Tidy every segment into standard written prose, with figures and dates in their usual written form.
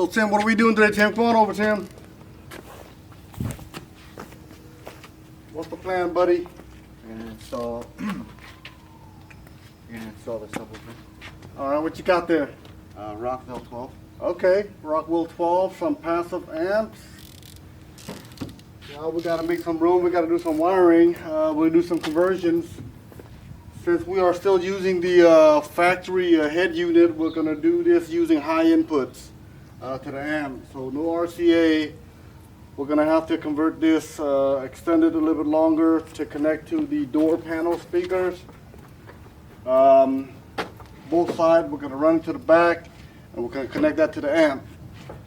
So Tim, what are we doing today, Tim? Come on over, Tim. What's the plan, buddy? We're gonna install this stuff over here. Alright, what you got there? Rockville 12. Okay, Rockville 12, some passive amps. Now we gotta make some room, we gotta do some wiring, we'll do some conversions. Since we are still using the factory head unit, we're gonna do this using high inputs to the amp. So no RCA. We're gonna have to convert this, extend it a little bit longer to connect to the door panel speakers. Both sides, we're gonna run to the back, and we're gonna connect that to the amp.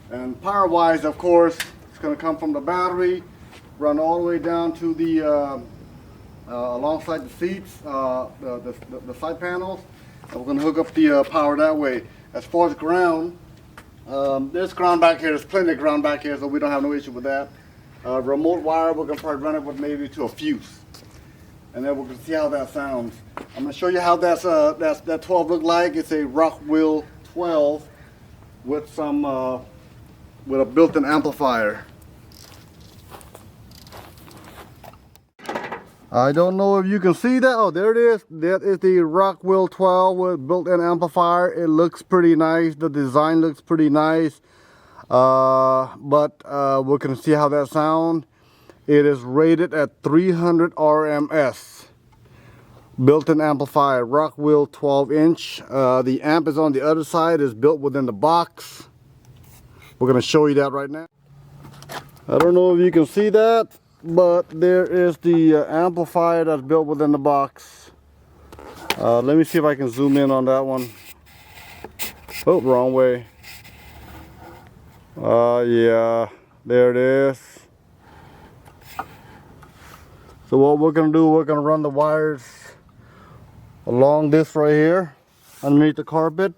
And power-wise, of course, it's gonna come from the battery, run all the way down to the alongside the seats, the side panels, and we're gonna hook up the power that way. As far as ground, there's ground back here. There's plenty of ground back here, so we don't have no issue with that. Remote wire, we're gonna probably run it with maybe to a fuse, and then we're gonna see how that sounds. I'm gonna show you how that 12 look like. It's a Rockville 12 with some with a built-in amplifier. I don't know if you can see that. Oh, there it is. That is the Rockville 12 with built-in amplifier. It looks pretty nice. The design looks pretty nice. But we're gonna see how that sounds. It is rated at 300 RMS. Built-in amplifier, Rockville 12-inch. The amp is on the other side. It's built within the box. We're gonna show you that right now. I don't know if you can see that, but there is the amplifier that's built within the box. Let me see if I can zoom in on that one. Oh, wrong way. Yeah, there it is. So what we're gonna do, we're gonna run the wires along this right here, underneath the carpet,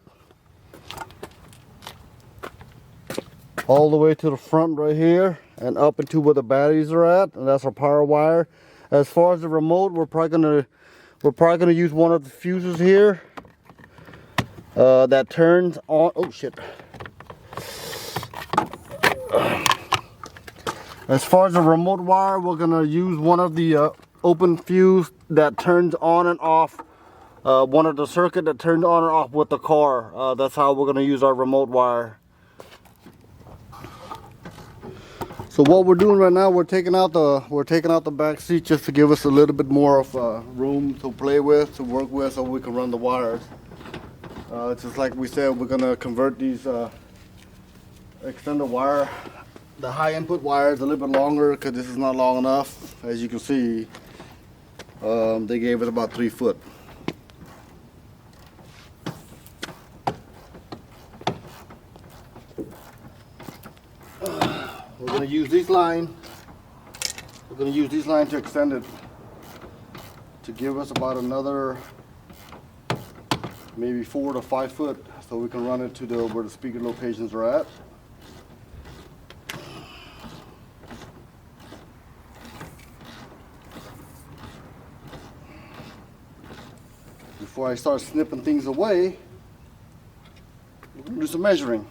all the way to the front right here, and up into where the batteries are at, and that's our power wire. As far as the remote, we're probably gonna use one of the fuses here that turns on. Oh shit! As far as the remote wire, we're gonna use one of the open fuse that turns on and off. One of the circuit that turned on and off with the car. That's how we're gonna use our remote wire. So what we're doing right now, we're taking out the back seat just to give us a little bit more of room to play with, to work with, so we can run the wires. Just like we said, we're gonna convert these extend the wire, the high input wires, a little bit longer because this is not long enough. As you can see, they gave us about 3 foot. We're going to use this line. We're going to use this line to extend it to give us about another maybe 4 to 5 foot, so we can run it to where the speaker locations are at. Before I start snipping things away, we're going to do some measuring.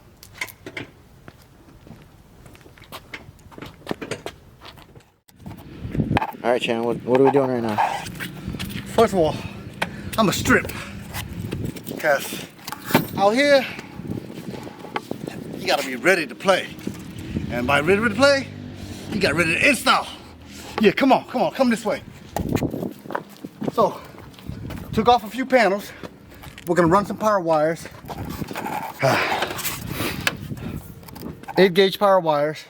All right, Shannon, what are we doing right now? First of all, I'm a strip, because out here, you gotta be ready to play. And by ready to play, you got ready to install. Yeah, come on, come this way. So, took off a few panels. We're gonna run some power wires. 8-gauge power wires.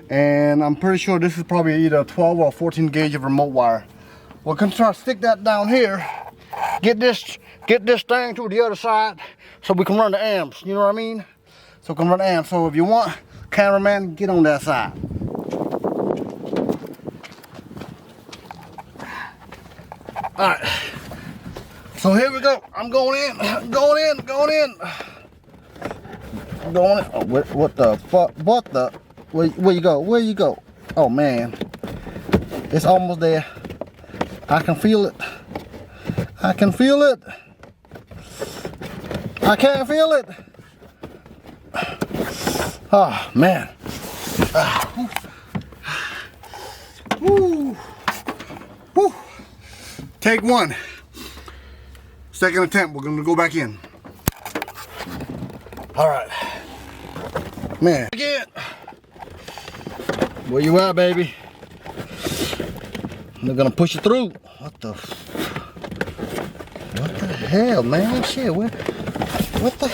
And I'm pretty sure this is probably either a 12 or a 14 gauge of remote wire. We're gonna try to stick that down here, get this thing to the other side so we can run the amps, you know what I mean? So we can run the amps. So if you want, cameraman, get on that side. Alright. So here we go. I'm going in. Oh, what the fuck? What the? Where you go? Where you go? Oh man, it's almost there. I can feel it. I can feel it. I can't feel it. Oh man. Woo. Woo. Take one. Second attempt, we're gonna go back in. All right. Man, again. Where you at, baby? They're gonna push it through. What the hell, man? Shit, what the?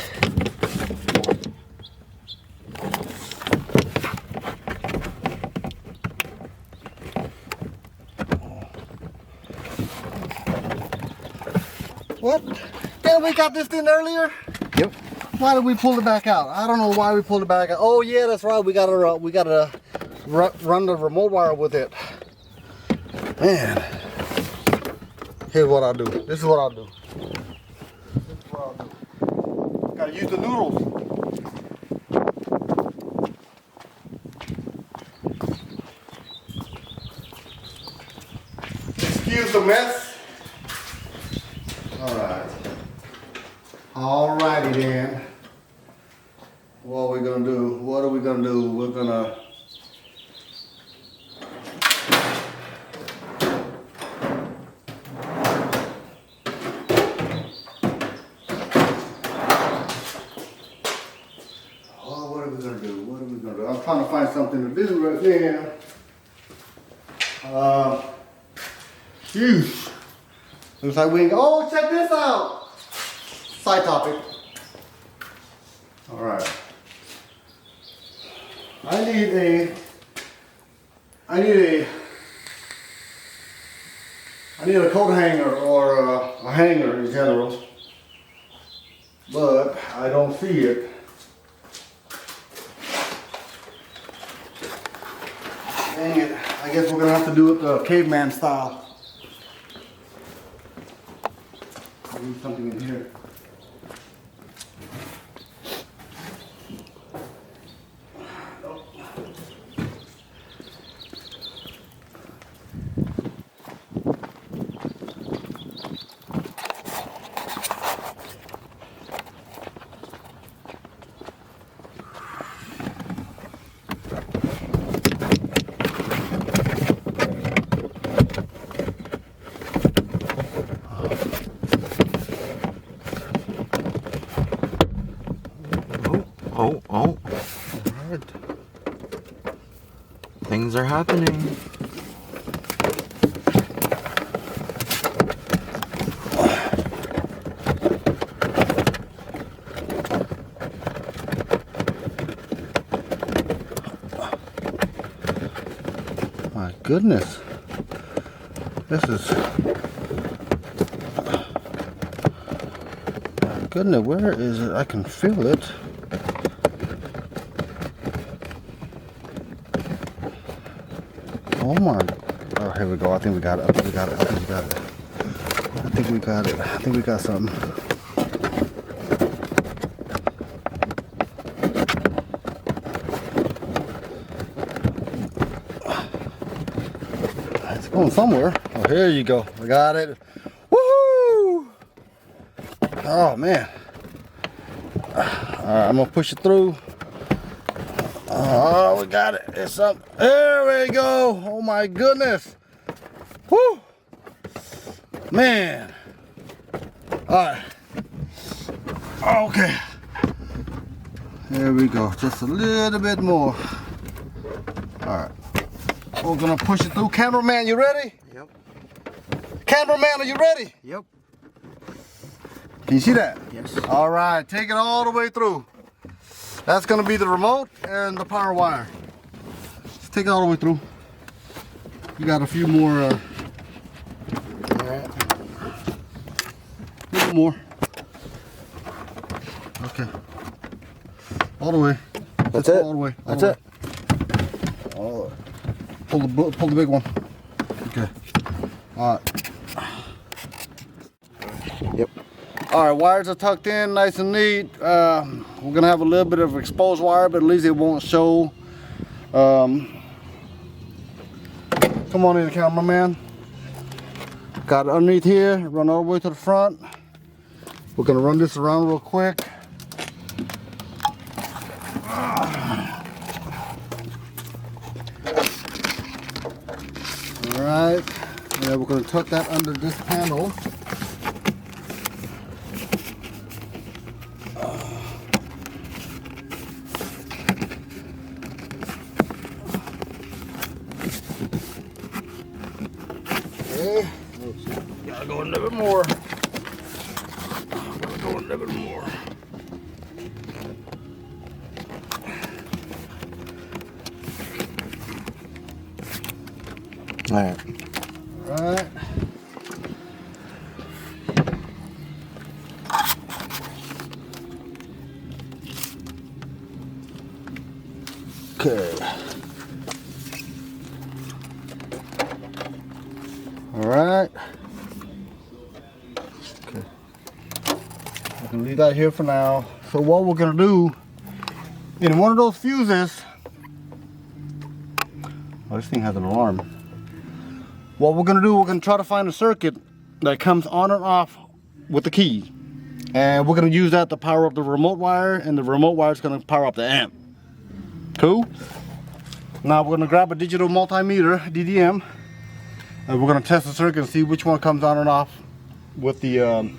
What? Didn't we got this thing earlier? Yep. Why did we pull it back out? I don't know why we pulled it back out. Oh yeah, that's right. We gotta run the remote wire with it. Man, here's what I'll do. This is what I'll do. Gotta use the noodles. Excuse the mess. Alrighty then. What are we gonna do? What are we gonna do? We're gonna what are we gonna do? What are we gonna do? I'm trying to find something to do right now. Huge. Looks like we can, oh, check this out. Side topic. All right. I need a coat hanger or a hanger in general, but I don't see it. Dang it! I guess we're gonna have to do it the caveman style. Need something in here. Oh. All right. Things are happening. My goodness. This is... My goodness, where is it? I can feel it. Oh my, oh here we go, I think we got it, I think we got it, I think we got it. I think we got it, I think we got something. It's going somewhere. Oh, here you go, I got it. Woohoo! Oh man. Alright, I'm gonna push it through. Oh, we got it. It's up. There we go. Oh my goodness. Woo. Man. Alright. Okay. There we go. Just a little bit more. Alright. We're gonna push it through. Cameraman, you ready? Yep. Cameraman, are you ready? Yep. Can you see that? Yes. Alright, take it all the way through. That's gonna be the remote and the power wire. Let's take it all the way through. We got a few more. Alright. A little more. Okay. All the way. That's it. All the way. That's it. All the way. Pull the big one. Okay. All right. Yep. All right, wires are tucked in nice and neat. We're gonna have a little bit of exposed wire, but at least it won't show. Come on in, cameraman. Got it underneath here, run all the way to the front. We're gonna run this around real quick. Alright, and then we're going to tuck that under this panel. Okay, gotta go a little bit more. Gotta go a little bit more. Alright. Alright. Okay. Alright. Okay. I can leave that here for now. So what we're gonna do, in one of those fuses, oh, this thing has an alarm. What we're gonna do, we're gonna try to find a circuit that comes on and off with the key. And we're gonna use that to power up the remote wire, and the remote wire is gonna power up the amp. Cool? Now we're gonna grab a digital multimeter, DDM, and we're gonna test the circuit and see which one comes on and off with the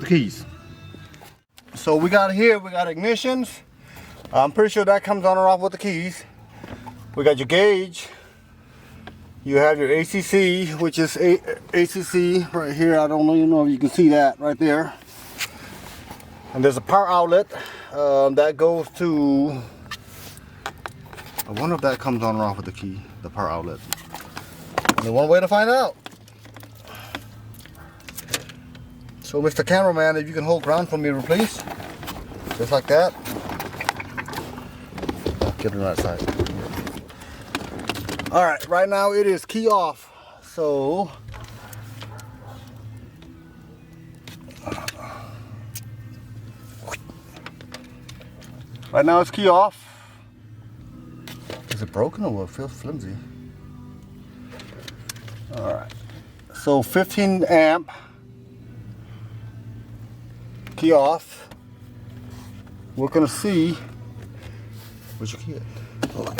keys. So we got ignitions. I'm pretty sure that comes on and off with the keys. We got your gauge. You have your ACC, which is ACC right here. I don't even know if you can see that right there. And there's a power outlet that goes to, I wonder if that comes on or off with the key, the power outlet. Only one way to find out. So Mr. Cameraman, if you can hold ground for me, please. Just like that. Get it on that side. All right, right now it is key off. So right now it's key off. Is it broken or what? It feels flimsy. All right, so 15 amp, key off. We're gonna see, where's your key at? Hold on.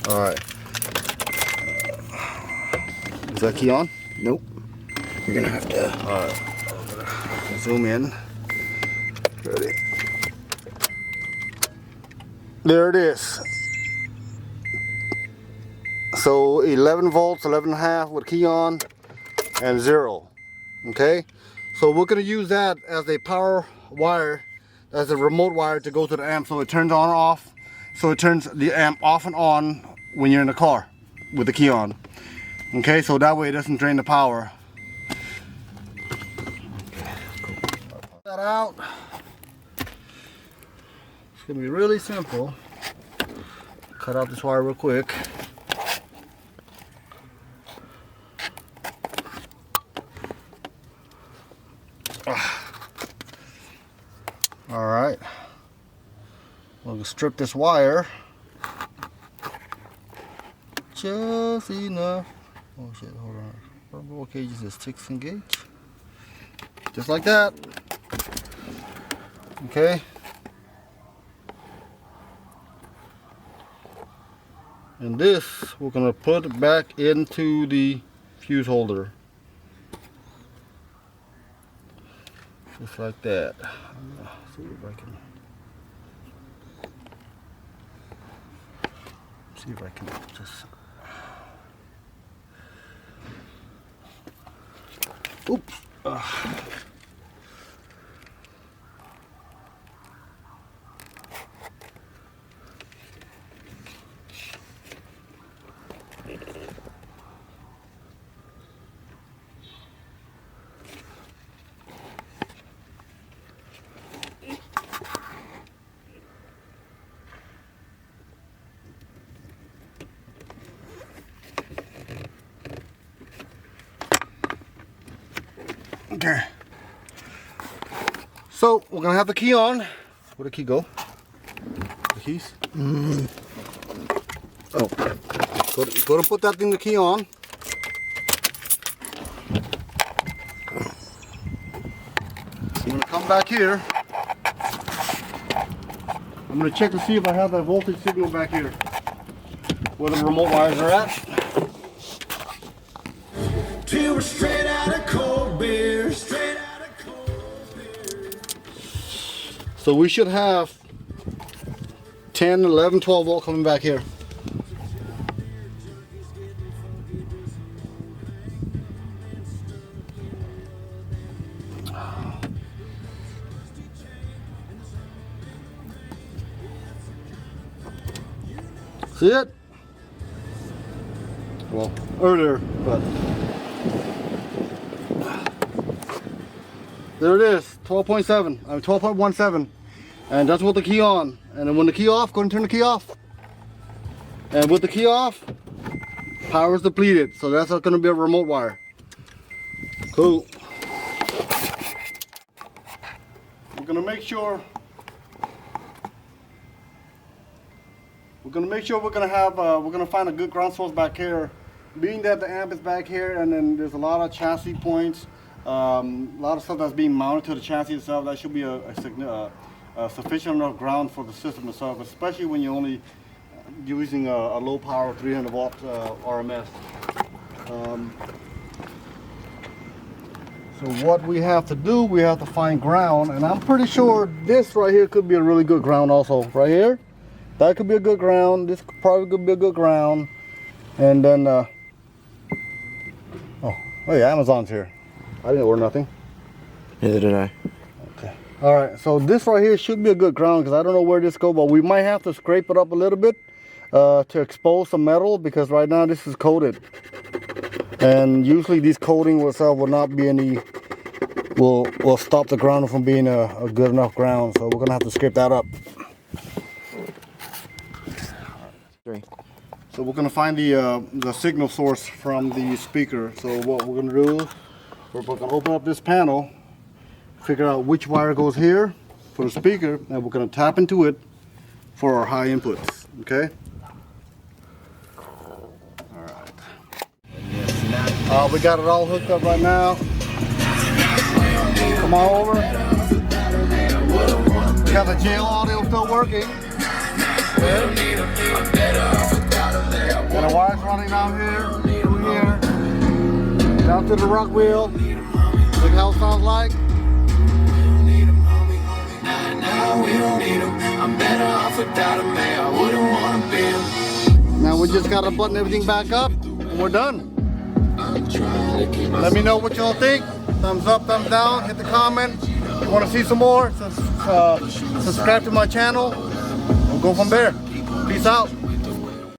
All right. Is that key on? Nope. You're gonna have to. All right. Zoom in. Ready. There it is. So 11 volts, 11.5 with key on, and 0. Okay. So we're gonna use that as a power wire, as a remote wire to go to the amp, so it turns on or off. So it turns the amp off and on when you're in the car with the key on. Okay, so that way it doesn't drain the power. Okay, cool. Put that out. It's gonna be really simple. Cut out this wire real quick. All right. We'll strip this wire just enough. Oh shit, hold on. Rubber gauge is a 16 gauge. Just like that. Okay. And this we're gonna put back into the fuse holder. Just like that. See if I can. See if I can just. Oops. Okay. So we're gonna have the key on. Where'd the key go? The keys? Oh. Go to put that thing, the key on. I'm gonna come back here. I'm gonna check to see if I have that voltage signal back here. where the remote wires are at. Till we're straight out of cold beer, straight out of cold beer. So we should have 10, 11, 12 volt coming back here. See it? Well, earlier, but there it is, 12.7, 12.17, and that's with the key on. And then when the key off, go and turn the key off. And with the key off, power is depleted, so that's not going to be a remote wire. Cool. We're going to make sure. We're going to have, we're going to find a good ground source back here. Being that the amp is back here and then there's a lot of chassis points, a lot of stuff that's being mounted to the chassis itself, that should be a sufficient enough ground for the system itself, especially when you're only using a low power 300 watt RMS. So what we have to do, we have to find ground, and I'm pretty sure this right here could be a really good ground also. Right here. That could be a good ground. This probably could be a good ground. And then, oh yeah, Amazon's here. I didn't order nothing. Neither did I. Okay. All right, so this right here should be a good ground because I don't know where this goes, but we might have to scrape it up a little bit to expose some metal because right now this is coated. And usually these coating itself will not be any, will stop the ground from being a good enough ground. So we're gonna have to scrape that up. So we're gonna find the signal source from the speaker. So what we're gonna do, we're gonna open up this panel, figure out which wire goes here for the speaker, and we're gonna tap into it for our high inputs. Okay. All right. We got it all hooked up right now. Come on over. We got the jail audio still working. Good. And the wires running down here, through here, down to the rockville. Look how it sounds like. Now we just gotta button everything back up and we're done. Let me know what y'all think. Thumbs up, thumbs down, hit the comment. If you want to see some more, subscribe to my channel. We'll go from there. Peace out.